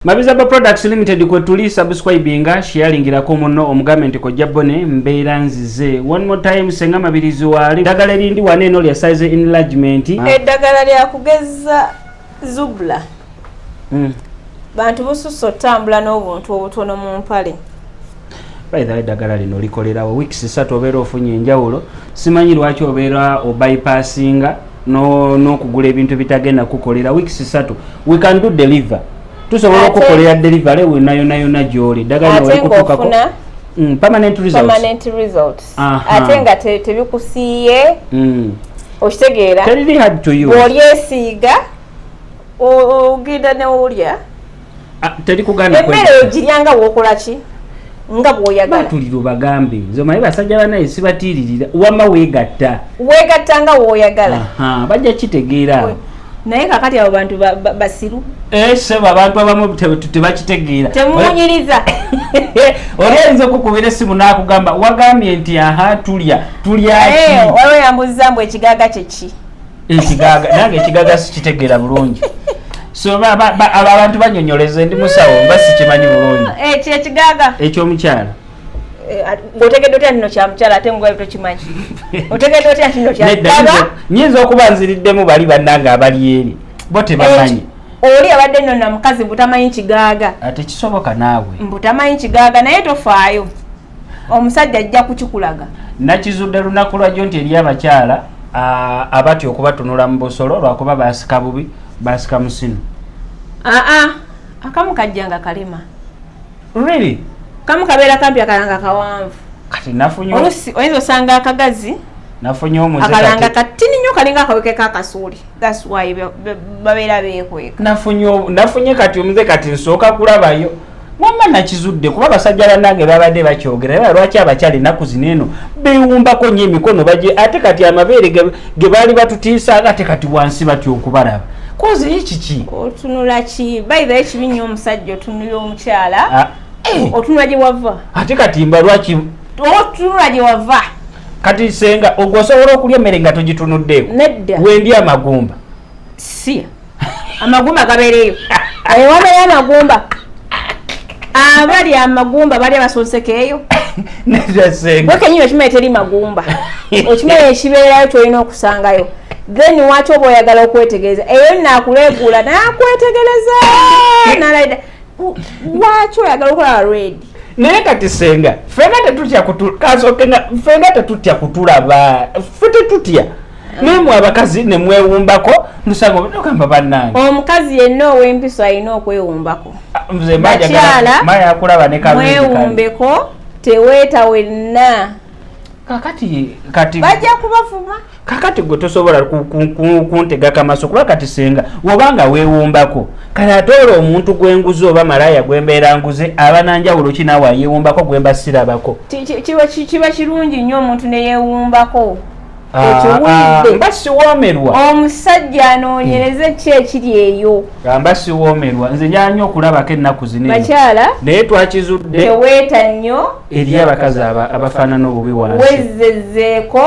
Mabizaba Products Limited kwe tuli subscribinga sharingira muno omugamenti ko jabone mbeera nzize. One more time senga mabirizi wali dagala lindi waneno lya size enlargement eddagala lya kugeza zubla bantu bususo tambula n'obuntu obutono mu mpale. By the way dagala lino likolerawo weeks 3 obeera ofunye enjawulo simanyi lwaki obeera o bypassinga no kugula ebintu bitagenda kukolera weeks 3 we can do deliver tusobola okukolera delivery yonna gy'oli dagala wali kutukako permanent results ate nga tebikusiiye okitegeera terili had to you bw'olyesiiga ogenda newulya teri kuganda emmere ogiryanga bw'okola ki nga bw'oyagala batuliro bagambe nze omanyi basajja banaye sibatiiririra wama weegatta nga bw'oyagala bajja kitegeera naye kakati abo bantu basiru seba abantu abamu tebakitegeera temunyiriza oyinza okukubira essimu n'akugamba wagambye nti tulya waliwo yambuziza mbu ekigaaga kyeki ekigaga nange ekigaga sikitegeera bulungi so abantu banyonyoleze ndi musawo mba sikimanyi bulungi ekyo ekigaga ekyomukyala otegedde otya nno kya mukyala ate ngwali tokimanyi otegedde otya nno kya nyinza okuba nziriddemu bali bannanga abali eri bo tebamanyi oli abadde nno na mukazi mbutamanyi kigaaga ate kisoboka naawe mbutamanyi kigaaga naye tofaayo omusajja ajja kukikulaga nakizudde lunaku lwajjo nti eri abakyala abatya okubatunula mu busolo lwakuba basika bubi basika musino akamu kajjanga kalema really kamu kabeera kampi akalanga kawanvu kati nafunye olusi oyinza osanga akagazi nafunye omuze akalanga katini nnyo kalinga akawekeko akasuuli that's why babeera beekweka nafunye kati omuze kati nsooka kulabayo wamma nakizudde kuba basajja bannange babadde bakyogera era lwaki abakyala ennaku zino eno beewumbako nnyo emikono baje ate kati amabeere ge baali batutiisa ate kati wansi batya okubalaba koze kiki otunula ki by the way kibi nnyo omusajja otunula omukyala otunula gye wava ate katimba lwaki otunula gye wava kati senga ogwosobola okulya emmere nga togitunuddeeko nedda wendi amagumba si amagumba gabeereyo ewamanya amagumba abali amagumba bali abasonsekeeyo nedda senga bwekenyini okimanyi teri magumba okimanyi ekibeerayo kyolina okusangayo then waki oba oyagala okwetegereza eyo naakuleegula naakwetegereza nalaida waki oyagala okulaba redi naye kati senga fenga tetutya kutulaba fe tetutya nemwe abakazi nemwewumbako nsanga ogamba bannange omukazi yenna ow'empiso alina okwewumbako nze maya akulaba ne mwewumbeko teweeta wenna kati bajja kubavuma kakati gwe tosobola kuntegako amaaso kuba kati senga wobanga weewumbako kale ate olwo omuntu gwenguze oba malaya gwembeera nguze aba nanjawulo ki naawe ayeewumbako gwemba sirabako kiba kirungi nnyo omuntu neyeewumbako mba siwoomerwa omusajja anoonyereze ki ekiri eyo mba siwoomerwa nze njala nnyo okulabako ennaku zino bakyala naye twakizudde teweeta nnyo eri abakazi abafaanana obubi wansi wezzezeeko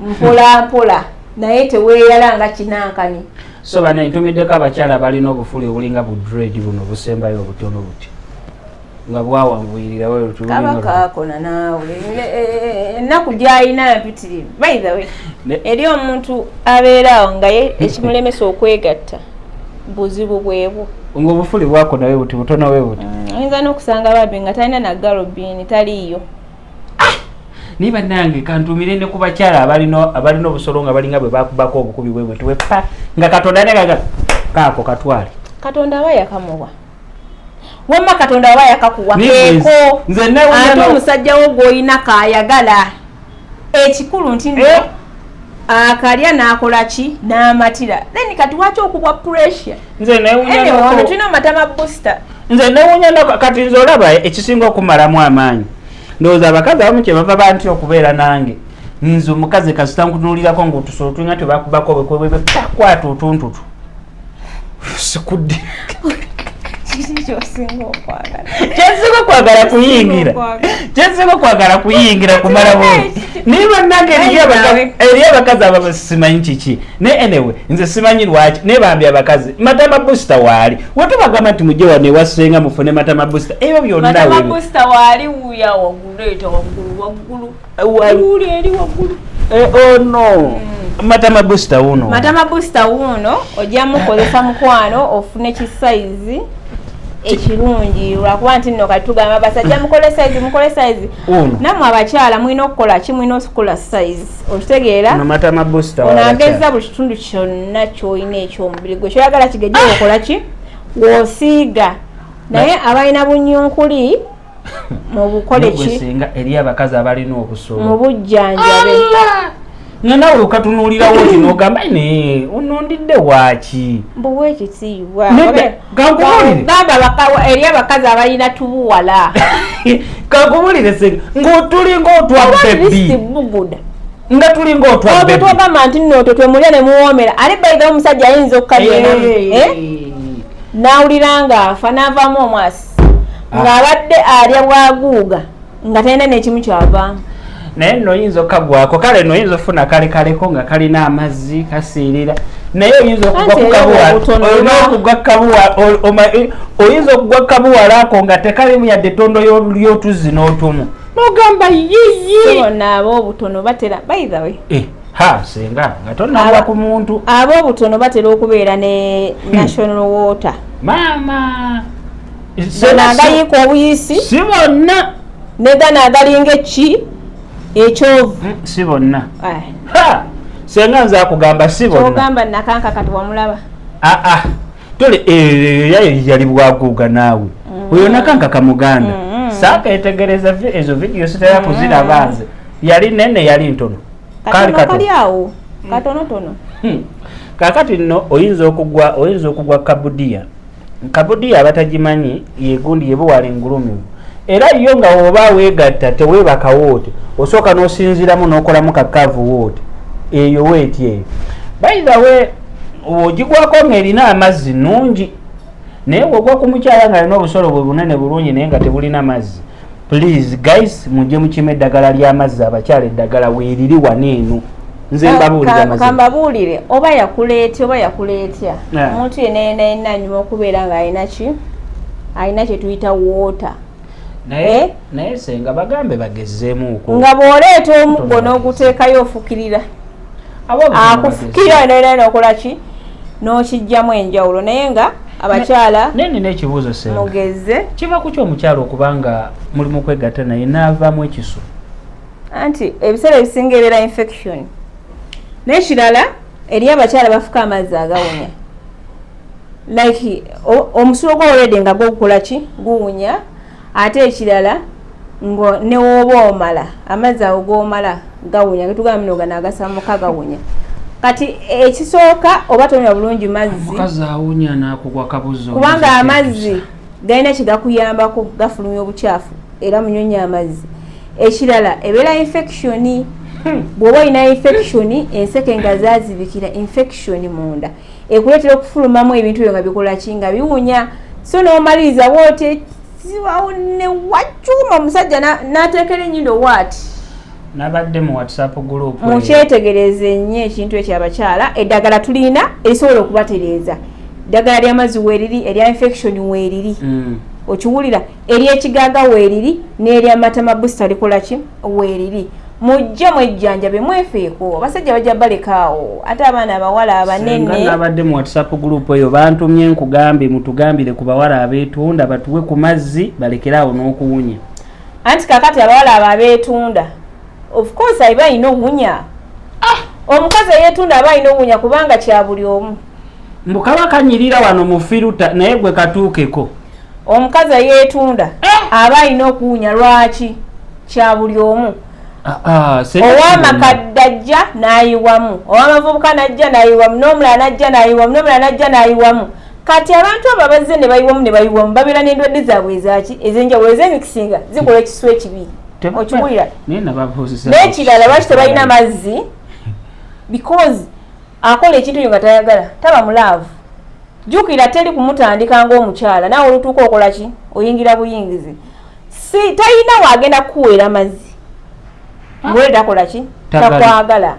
mpola mpola naye teweeyalanga kinankani so bana ntumiddeko abakyala balina obufuli obulinga budred buno busembayo obutono buti nga bwawanvuyirirawo kabakaakona naawe ennaku gyalina mpitirivu by the way eri omuntu abeeraawo nga ye ekimulemesa okwegatta buzibu bwebwo ngaobufuli bwakona we buti butono we buti oyinza n'okusanga babbi nga talina nagalobini taliiyo niye bannange kantumire ne ku bakyala abalina obusolo nga balinga bwe bakubako obukubi bwe bwetu wepa nga katonda negaga kaako katwale katonda aba yakamuwa wamma katonda aba yakakuwa keeko ate omusajja wo gw'olina kaayagala ekikulu nti nno akalya n'akola ki n'amatira then kati waki okubwa pressure ono tulina amatama booster nze newunya kati nze olaba ekisinga okumalamu amaanyi ndowooza abakazi abamu kye bava banti okubeera nange nze omukazi kasita nkutunuulirako ng'otusolo tulina tebakubako bwekwebwe takwata otuntutu sikudde kyensinga okwagala kuyingira kumala bwe naye bannange eri abakazi abo simanyi kiki naye anyway nze simanyi lwaki naye bambi abakazi matama booster waali wetubagamba nti mujje wano ewasenga mufune matama booster ebyo byonna matama booster waali wuya waggulu eta waggulu eri waggulu no matama booster wuno ojja mukozesa mukwano ofune kisaizi ekirungi lwakuba nti nno kati tugamba basajja mukole size nammwe abakyala mulina okukola ki mulina okukola size okitegeera onageza buli kitundu kyonna kyolina ekyomubiri gwe kyoyagala kigejja okola ki wosiiga naye abalina bunyunkuli mu bukole ki eri abakazi abalina obusobo mu bujjanjabe nawe okatunuulirawo oti n'ogamba ne onondidde waaki mbuwa ekitiibwa gamba eri abakazi abalina tubuwala kankubulire senga ng'otuli ng'otwabbebi nga tuli ng'otwabbebi twagamba nti nno otwo twemulya ne muwoomera ate bayiga omusajja ayinza okukabyenamu n'awulira ng'afa n'avaamu omwasi ng'abadde alya bwaguuga nga talina n'ekimu kyavaamu naye nno oyinza okagwako kale nno oyinza ofuna kalekaleko nga kalina amazzi kasiirira naye oyinza oyinza okugwa kabuwala ako nga tekalimu yadde ettondo ly'otuzzi n'otumu n'ogamba bonna ab'obutono batera by the way senga nga tonagwa ku muntu ab'obutono batera okubeera ne national water maama nagayiika obuyisi si bonna negana agalinga eki ekyovu si bonna senga nze akugamba si bonna ogamba nakanka kati wamulaba tole yali bwaguuga naawe oyo nakanka kamuganda saketegereza ezo vidiyo sitera kuziraba nze yali nene yali ntono kali awo katonotono kakati nno oyinza okugwa kabudiya abatagimanyi yegundi yebuwala engulumivu era yo nga oba weegatta teweebakawo oti osooka n'osinziramu n'okolamu kakavu wooti eyo weeti eyo by the way ogigwako ng'erina amazzi nungi naye bw'ogwa ku mukyala ng'alina obusolo bwe bunene bulungi naye nga tebulina mazzi please guys mujje mukima eddagala ly'amazzi abakyala eddagala weeriri waneeno nze mbabuulire oba yakuleetya omuntu yenna anyuma okubeera ng'alina ki alina kye tuyita water naye senga bagambe bagezzeemuuko nga bw'oleeta omuggo n'oguteekayo ofukirira akufukirira nera n'okola ki n'okijjamu enjawulo naye nga abakyala nina ekibuuzo senga mugezze kiva ku ky'omukyala okubanga mulimu kwegatta naye n'avaamu ekiso anti ebiseera ebisinga ebeera infection naye kirala eri abakyala bafuka amazzi agawunya like omusulo gw'olwedde nga gwogukola ki guwunya ate ekirala ngo newooba omala amazzi ago g'omala gawunya getugamba mino gano agasamuka gawunya kati ekisooka oba tonywa bulungi mazzi kubanga amazzi galina kigakuyambako gafulumya obukyafu era munyonya amazzi ekirala ebeera infection bw'oba olina infection enseke nga zaazibikira infection munda ekuleetera okufulumamu ebintu ebyo nga bikola ki nga biwunya so n'omaliriza bw'oti ziwawune wakyuma omusajja n'ateekera ennyindo waati nabadde mu WhatsApp group mukyetegereze nnyo ekintu ekyo abakyala eddagala tulina erisobola okubatereeza eddagala ly'amazzi weeriri erya infection weeriri okiwulira ery'ekigaaga weeriri n'eryamatama booster likola ki weeriri mujje mwejjanjabe mwefeeko abasajja bajja balekaawo ate abaana abawala abanene nabadde mu WhatsApp group eyo bantumye nkugambe mutugambire ku bawala abeetunda batuwe ku mazzi balekeraawo n'okuwunya anti kakati abawala abo abeetunda of course aba alina owunya omukazi eyeetunda aba alina owunya kubanga kya buli omu mbukaba kanyirira wano mu firuta naye gwe katuukeko omukazi eyeetunda aba alina okuwunya lwaki kya buli omu owamakadde ajja n'ayiwamu owamavubuka najja n'ayiwamu n'omulala najja n'ayiwamu n'omulala najja n'ayiwamu kati abantu abo abazze ne bayiwamu babeera n'endwadde zaabwe ezaki ez'enjawulo ez'emikisinga zikola ekisu ekibi okiwulira n'ekirala lwaki tebalina mazzi because akola ekintu ekyo nga tayagala taba mulaavu jukira teri kumutandika ng'omukyala naawe olutuuka okola ki oyingira buyingizi si talina waagenda kukuweera mazzi ng'ole takola ki takwagala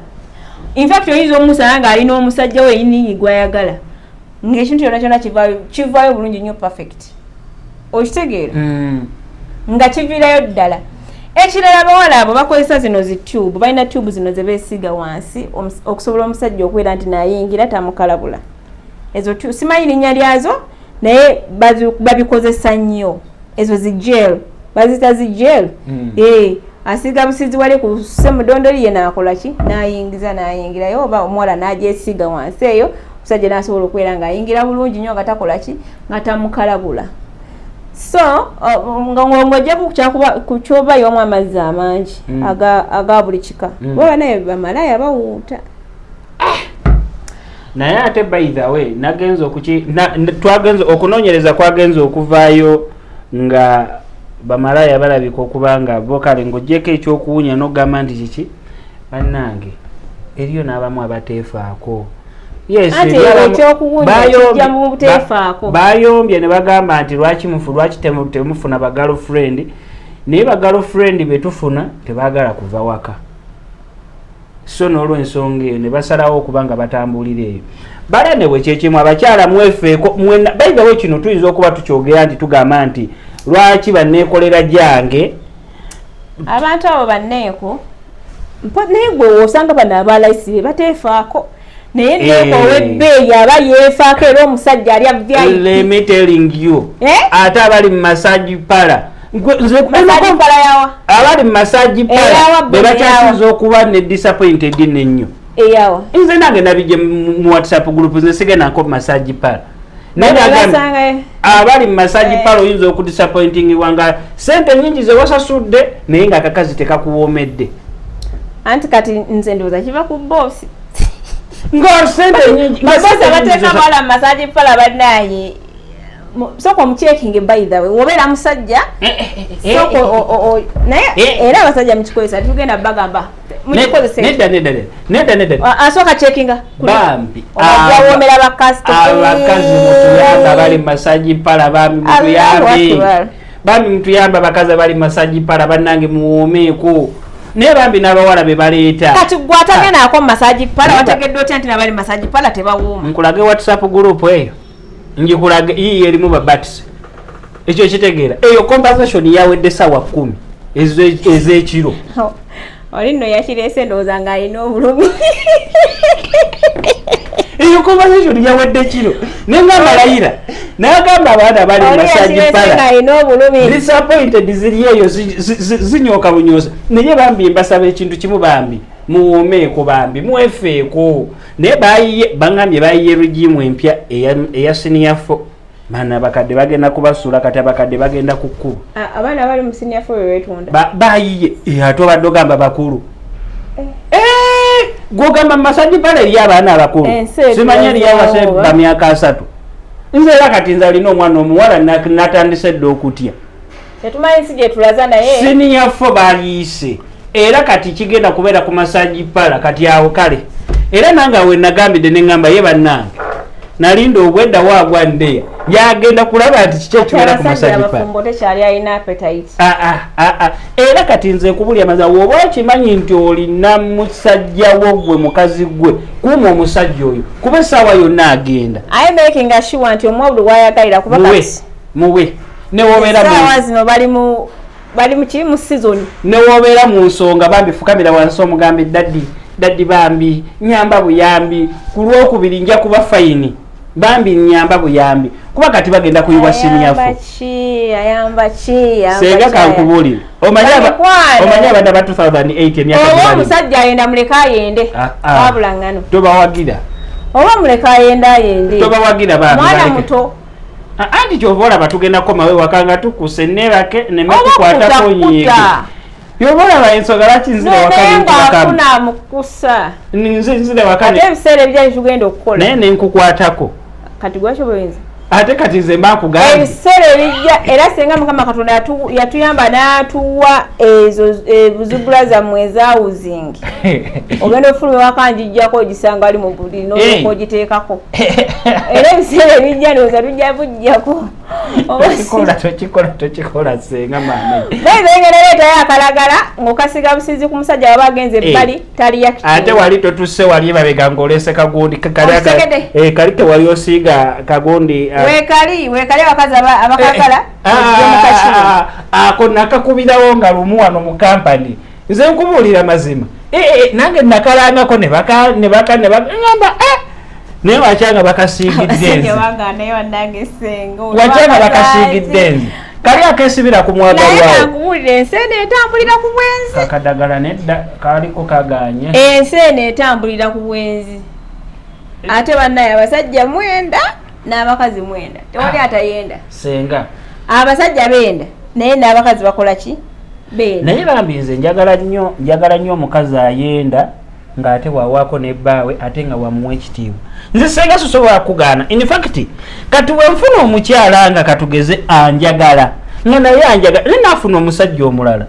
infact oyinza omusala ng'alina omusajja we yiniyi gwayagala ng'ekintu kyonna kyonna kivaayo bulungi nnyo perfect okitegeera nga kiviirayo ddala ekirala abawala abo bakozesa zino zi tube balina tube zino ze beesiiga wansi okusobola omusajja okubeera nti nayingira tamukalabula ezo simanyi linnya lyazo naye babikozesa nnyo ezo zi gel bazita zi gel asiiga busizi wali ku semudondoli ye naakola ki nayingirayo oba omuwala n'agyesiiga wansi eyo omusajja n'asobola okubeera ng'ayingira bulungi nnyo nga takola ki nga tamukalabula so ng'ojjaku kukyoba y'omu amazzi amangi aga buli kika boba naye bamalaya bawuuta naye ate by the way nagenza twagenza okunoonyereza kwagenza okuvaayo nga bamalaya balabika okuba nga bo kale ng'oggyeko ekyokuwunya n'ogamba nti kiki bannange eriyo n'abamu abateefaako bayombye ne bagamba nti lwaki temufuna ba girlfriend naye ba girlfriend betufuna tebaagala kuva waka so n'olw'ensonga eyo ne basalawo okuba nga batambulira eyo balanewe kyekimu abakyala mwefeeko baibawo kino tuyinza okuba tukyogera nti tugamba nti lwaki banneekolera gyange abantu abo banneeko naye gwe osanga bano abalayisi bateefaako naye neeko ow'ebbeeyi aba yeefaako era omusajja ali let me telling you ate abali mu massage pala abali mu massage pala be bakyasinza okuba ne disappointed nennyo eyawa nze nange nabijje mu WhatsApp group nze sigenda nko massage pala abali mu massage pala oyinza okudisappointingibwa nga sente nyingi ze wasasudde naye nga akakazi tekakuwoomedde anti kati nze ndowooza kiva ku boosi ng'osente nyingi babosi abateeka bawala mu massage pala bannaye soko omucekinge by the way wobeera musajja soko naye era abasajja mukikozesa tugenda bagamba nedda asooka cekinga bambi awoomera abakazi mutuyamba bali mu massage pala bambi mutuyamba abakazi abali mu massage pala bannange muwoomeeko naye bambi n'abawala be baleeta kati gwatagendaako mu massage pala wategedde otya nti nabali mu massage pala tebawuuma nkulage WhatsApp group eyo ngikulage iyi erimu babatisi ekyo kitegeera eyo conversation yawedde sawa 10 ez'ekiro oli nno yakireese ndowooza ng'alina obulumi eyo conversation yawedde kiro nengamba layira nagamba abaana bali mu massage pala disappointed ziri eyo zinyooka bunyoosa naye bambi mbasaba ekintu kimu bambi muwoomeeko bambi mwefeeko naye bangambye bayiye regimu empya eya senior 4 baana abakadde bagenda kubasuula kati abakadde bagenda ku kkubo abaana bali mu senior 4 bebeetunda bayiye ate obadde ogamba bakulu gwogamba mu massage pala eri abaana abakulu simanya eriyo abase ba myaka 3 nze era kati nze alina omwana omuwala natandise dde okutya tetumanyi si gye tulaza naye senior 4 baliise era kati kigenda kubeera ku massage pala kati awo kale era nange awe nagambidde neŋŋamba ye bannange nalinda obwedda waagwa ndeya yagenda kulaba nti kiki ekibeera ku massage pala era kati nze kubulya maza woba okimanyi nti olina musajja wo gwe mukazi gwe kuuma omusajja oyo kuba essaawa yonna agenda making sure nti omwabuli wayagalira kuba muwe newobeera zino bali mu kiri mu season newobeera mu nsonga bambi fukamira wansi omugambe daddi bambi nyamba buyambi ku lwokubiri nja kuba fayini bambi nyamba buyambi kuba kati bagenda kuyiwa senior 4 senga kankubuulire omanyi abadde aba 2008 emyaka oba omusajja ayenda muleka ayende wabula ngano tobawagira oba muleka ayenda ayende tobawagira bambi mwana muto anti kyova olaba tugenda komawe wakanga tukuse nebake nemetukwatako nyingi yoba olaba ensonga lwaki nzire wakafuna mukusa nzire wakane ate ebiseera ebyali tugenda okukola naye nenkukwatako kati gwakyo bwenza ate kati nze mbakugambye ebiseera ebijja era singa Mukama Katonda yatuyamba n'atuwa ezo buzubula zammwe ezawuzingi ogenda ofuluma wakanjijjako ogisanga ali mu buliri n'olyoka ogiteekako era ebiseera ebijja ndowooza tujja bujjako tokikola senga maame engerareetayo akalagala ng'okasiga busizi ku musajja waba agenze ebbali tali yakiti ate wali totusse wali emabega ng'olese kagundi kali tewali osiiga kagundi weekali abakazi abakagala ako nakakubirawo nga lumu wano mu kampani nze nkubuulira mazima nange nakalangako ne ngamba naye wakyanga bakasiigidde wakyanga bakasiigidde nze kali akesibira ku mwagalwawo ensene etambulira ku bwenzi kakadagala nedda kaliko kaganye ensene etambulira ku bwenzi ate bannaye abasajja 9 n'abakazi 9 tewali atayenda senga abasajja benda naye n'abakazi bakola ki benda naye bambi nze njagala nnyo omukazi ayenda ng'ate wawaako nebbaawe ate nga wamuwa ekitiibwa nze senga sosobola kugaana in fact kati wenfuna omukyala nga katugeze anjagala nga naye anjagala naye naafuna omusajja omulala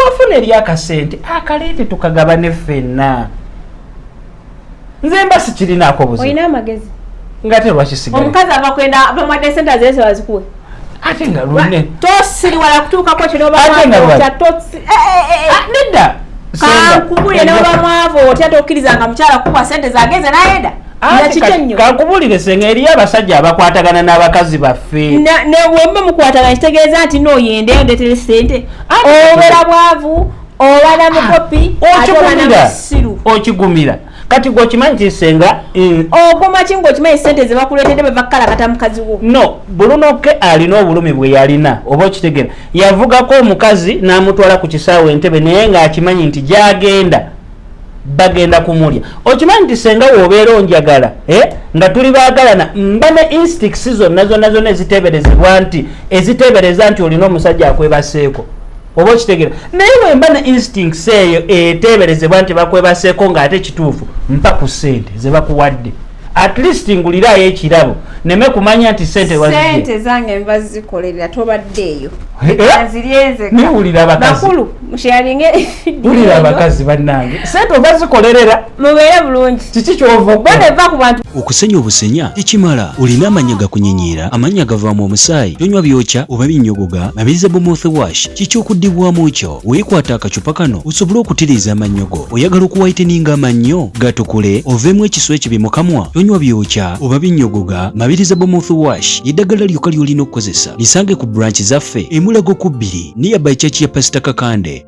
wafuna eri akasente akaleete tukagabane ffenna nze mba sikirinaako buzibu olina amagezi nga te lwakisigala omukazi abakwenda bamadde sente zese bazikuwe ate nga lune tosiriwala kutuukako kino nedda kankubulire n'obamwavu otya tokkirizanga mukyala kuwa sente zageze n'ayenda kankubulire senga eri abasajja abakwatagana n'abakazi baffe wemba mukwatagana kitegeeza nti nooyendeyo ndeetere sente obeera bwavu obana mukopi ate obana musiru okigumira kati gwokimanyi nti senga oguma ki ng'okimanyi sente ze bakuleetedde bwe bakkalakata mukazi wo no bulunoke alina obulumi bwe yalina oba okitegera yavugako omukazi n'amutwala ku kisaawe entebe naye ng'akimanyi nti gyagenda bagenda kumulya okimanyi nti senga woobeera onjagala nga tuli baagalana mba ne instincts zonna eziteebereza nti olina omusajja akwebaseeko oba okitegera naye wemba ne instincts eyo eteeberezebwa nti bakwebaseeko ng'ate kituufu mpa ku ssente ze bakuwadde at least ngulirayo ekirabo neme kumanya nti sente zange mba zikolerera tobaddeeyo niwulira abakazi bannange sente oba zikolerera mubeere bulungi kiki kyova ku bantu okusenya obusenya tekimala olina amanya gakunyinyira amanya gavaamu omusaayi tonywa byokya oba binnyogoga mabiriza mouthwash kiki okuddibwamu kyo weekwata akacupa kano osobole okutiriza amannyogo oyagala okuwaiteninga amannyo gatukule oveemu ekiswa ekibi mu kamwa tonywa byokya oba binnyogoga mabiriza mouthwash eddagala lyokka ly'olina okukozesa lisange ku branch zaffe emulago ku 2 niyabayi kyaki ya pasita Kakande.